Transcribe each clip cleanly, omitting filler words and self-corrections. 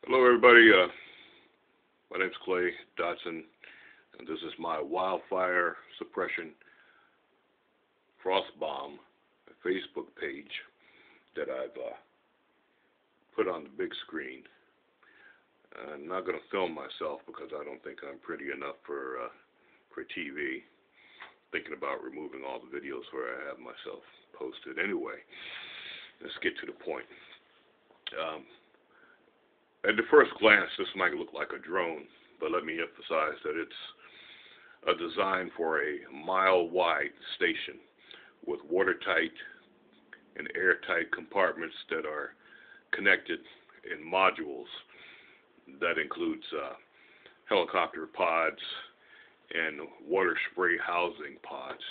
Hello, everybody. My name's Clay Dodson, and this is my wildfire suppression frost bomb Facebook page that I've put on the big screen. I'm not going to film myself because I don't think I'm pretty enough for TV. Thinking about removing all the videos where I have myself posted. Anyway, let's get to the point. At the first glance, this might look like a drone, but let me emphasize that it's a design for a mile-wide station with watertight and airtight compartments that are connected in modules. That includes helicopter pods and water spray housing pods.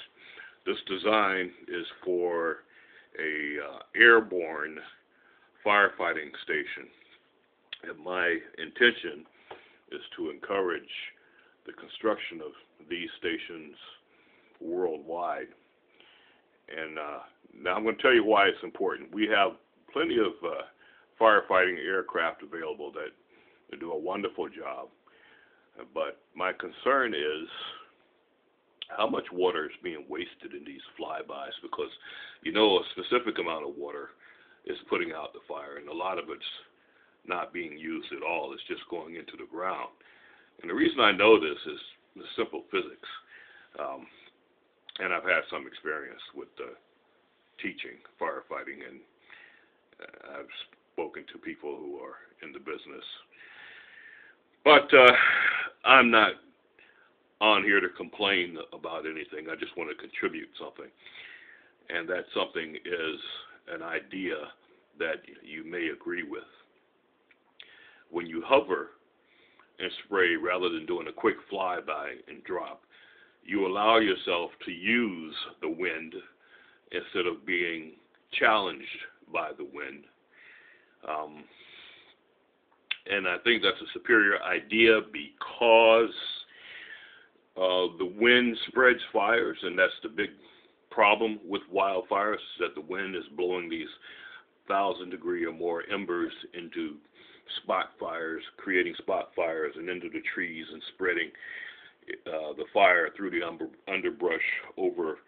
This design is for a airborne firefighting station. And my intention is to encourage the construction of these stations worldwide. And now I'm going to tell you why it's important. We have plenty of firefighting aircraft available that do a wonderful job. But my concern is how much water is being wasted in these flybys, because a specific amount of water is putting out the fire, and a lot of it's not being used at all. It's just going into the ground. And the reason I know this is the simple physics. And I've had some experience with teaching firefighting, and I've spoken to people who are in the business. But I'm not on here to complain about anything. I just want to contribute something. And that something is an idea that you may agree with. When you hover and spray rather than doing a quick flyby and drop, you allow yourself to use the wind instead of being challenged by the wind. And I think that's a superior idea because the wind spreads fires, and that's the big problem with wildfires, is that the wind is blowing these 1,000-degree or more embers into spot fires, creating spot fires and into the trees and spreading the fire through the underbrush over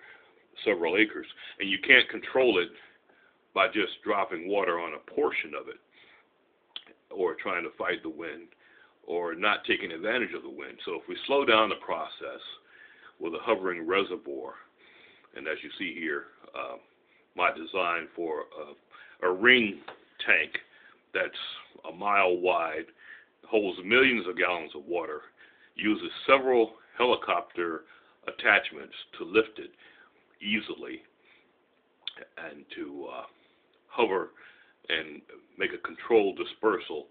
several acres. And you can't control it by just dropping water on a portion of it or trying to fight the wind or not taking advantage of the wind. So if we slow down the process with a hovering reservoir, and as you see here, my design for a ring tank that's a mile wide, holds millions of gallons of water, uses several helicopter attachments to lift it easily and to hover and make a controlled dispersal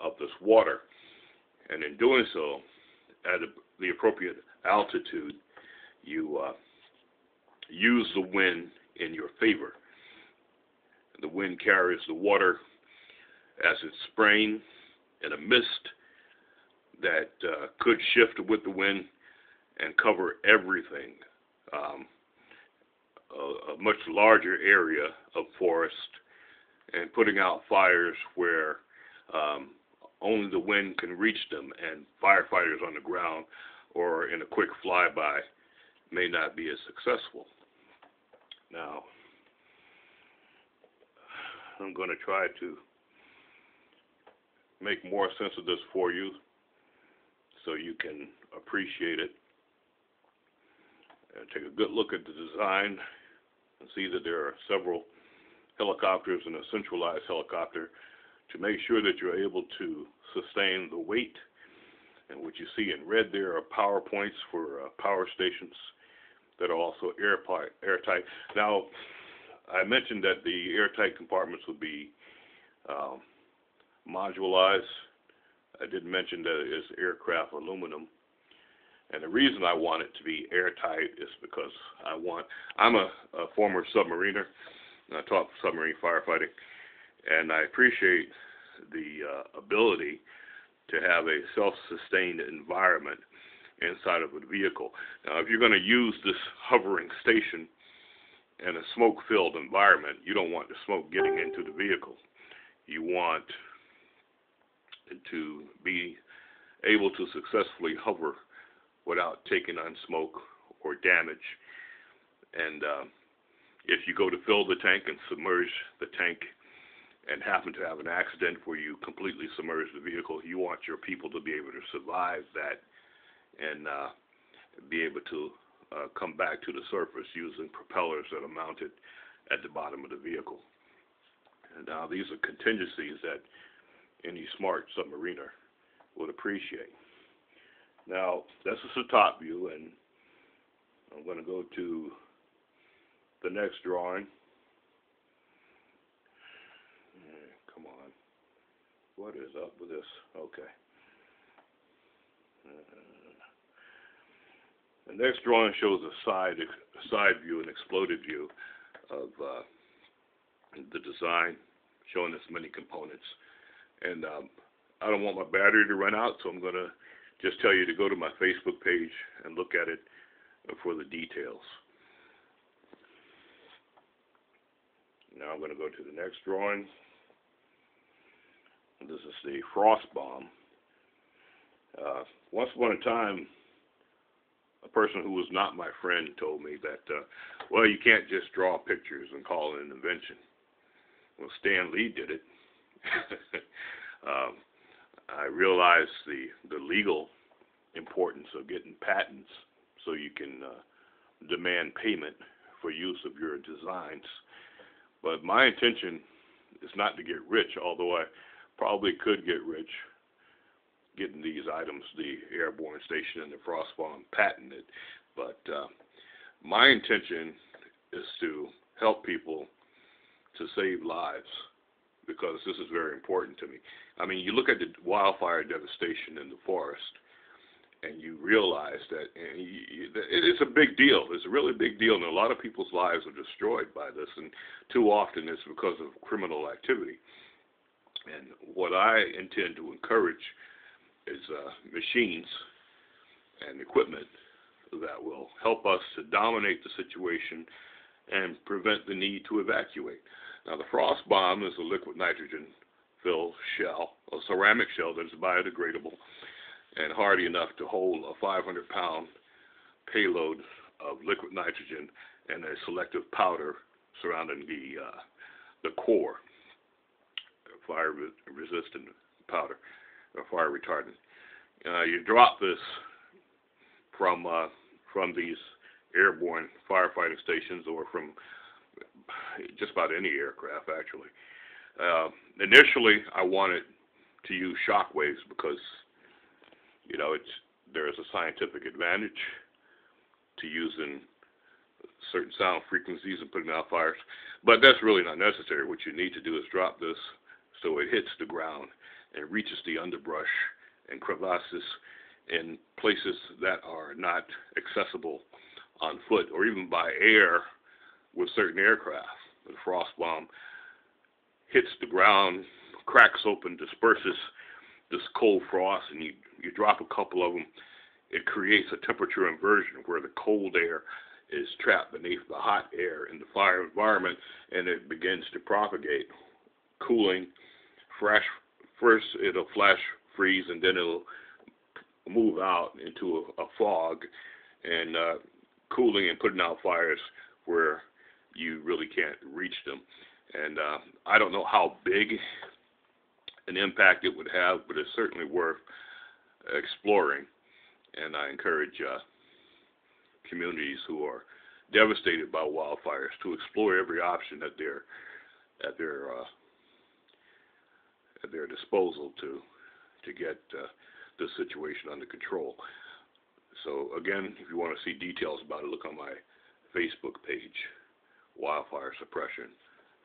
of this water. And in doing so, at the appropriate altitude, you use the wind in your favor. The wind carries the water as it's spraying in a mist that could shift with the wind and cover everything, a much larger area of forest, and putting out fires where only the wind can reach them, and firefighters on the ground or in a quick flyby may not be as successful. Now, I'm going to try to make more sense of this for you so you can appreciate it. And take a good look at the design and see that there are several helicopters and a centralized helicopter to make sure that you're able to sustain the weight. And what you see in red there are power points for power stations that are also airtight. Now, I mentioned that the airtight compartments would be modularized. I did mention that it is aircraft aluminum. And the reason I want it to be airtight is because I'm a former submariner, and I taught submarine firefighting, and I appreciate the ability to have a self-sustained environment inside of a vehicle. Now, if you're going to use this hovering station in a smoke-filled environment, you don't want the smoke getting into the vehicle. You want to be able to successfully hover without taking on smoke or damage. And if you go to fill the tank and submerge the tank and happen to have an accident where you completely submerge the vehicle, you want your people to be able to survive that and be able to come back to the surface using propellers that are mounted at the bottom of the vehicle. And now these are contingencies that any smart submariner would appreciate. Now, this is the top view, and I'm going to go to the next drawing. Come on. What is up with this? Okay. The next drawing shows a side view, an exploded view of the design, showing us many components. And I don't want my battery to run out, so I'm going to just tell you to go to my Facebook page and look at it for the details. Now I'm going to go to the next drawing. This is the frost bomb. Once upon a time, a person who was not my friend told me that, well, you can't just draw pictures and call it an invention. Well, Stan Lee did it. I realized the legal importance of getting patents so you can demand payment for use of your designs. But my intention is not to get rich, although I probably could get rich getting these items, the Airborne Station and the frost bomb, patented. But my intention is to help people to save lives, because this is very important to me. I mean, you look at the wildfire devastation in the forest, and you realize that it's a big deal. It's a really big deal, and a lot of people's lives are destroyed by this, and too often it's because of criminal activity. And what I intend to encourage is machines and equipment that will help us to dominate the situation and prevent the need to evacuate. Now, the frost bomb is a liquid nitrogen filled shell, a ceramic shell that is biodegradable and hardy enough to hold a 500-pound payload of liquid nitrogen and a selective powder surrounding the core, fire-resistant powder, or fire retardant. You drop this from these airborne firefighting stations, or from just about any aircraft, actually. Initially, I wanted to use shock waves because, you know, there is a scientific advantage to using certain sound frequencies and putting out fires, but that's really not necessary. What you need to do is drop this so it hits the ground and reaches the underbrush and crevasses in places that are not accessible on foot or even by air with certain aircraft. The frost bomb hits the ground, cracks open, disperses this cold frost, and you drop a couple of them. It creates a temperature inversion where the cold air is trapped beneath the hot air in the fire environment, and it begins to propagate, cooling. First it'll flash freeze, and then it'll move out into a fog, and cooling and putting out fires where you really can't reach them. And I don't know how big an impact it would have, but it's certainly worth exploring. And I encourage communities who are devastated by wildfires to explore every option at their disposal to get this situation under control. So again, if you want to see details about it, look on my Facebook page, Wildfire Suppression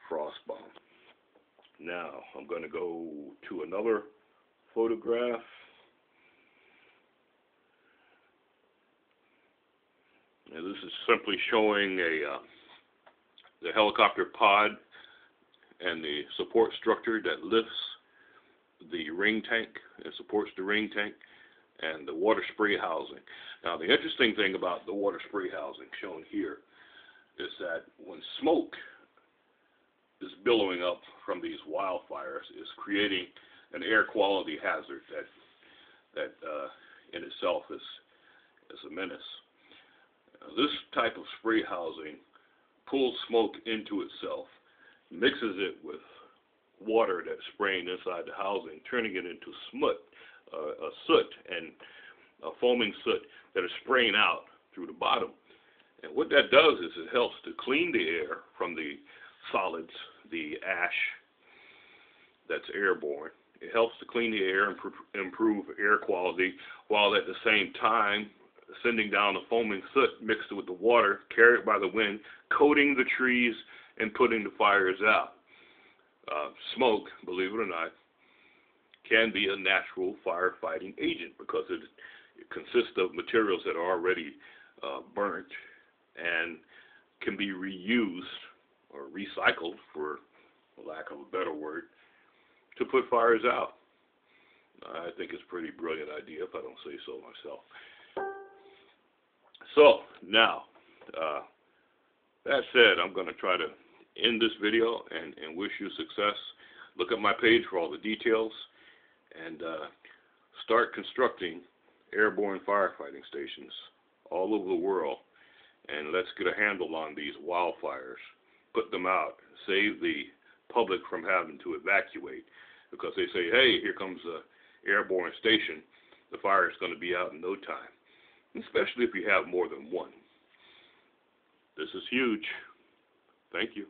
Frost Bomb. Now I'm going to go to another photograph. Now, this is simply showing the helicopter pod and the support structure that lifts the ring tank and supports the ring tank, and the water spray housing. Now, the interesting thing about the water spray housing shown here is that when smoke is billowing up from these wildfires, is creating an air quality hazard that in itself is a menace. This type of spray housing pulls smoke into itself, mixes it with water that's spraying inside the housing, turning it into a soot and a foaming soot that is spraying out through the bottom. And what that does is it helps to clean the air from the solids, the ash that's airborne. It helps to clean the air and improve air quality, while at the same time sending down the foaming soot mixed with the water, carried by the wind, coating the trees and putting the fires out. Smoke, believe it or not, can be a natural firefighting agent because it consists of materials that are already burnt and can be reused or recycled, for lack of a better word, to put fires out. I think it's a pretty brilliant idea, if I don't say so myself. So, now, that said, I'm going to try to end this video and wish you success. Look at my page for all the details, and start constructing airborne firefighting stations all over the world, and let's get a handle on these wildfires. Put them out. Save the public from having to evacuate, because they say, hey, here comes an airborne station. The fire is going to be out in no time, especially if you have more than one. This is huge. Thank you.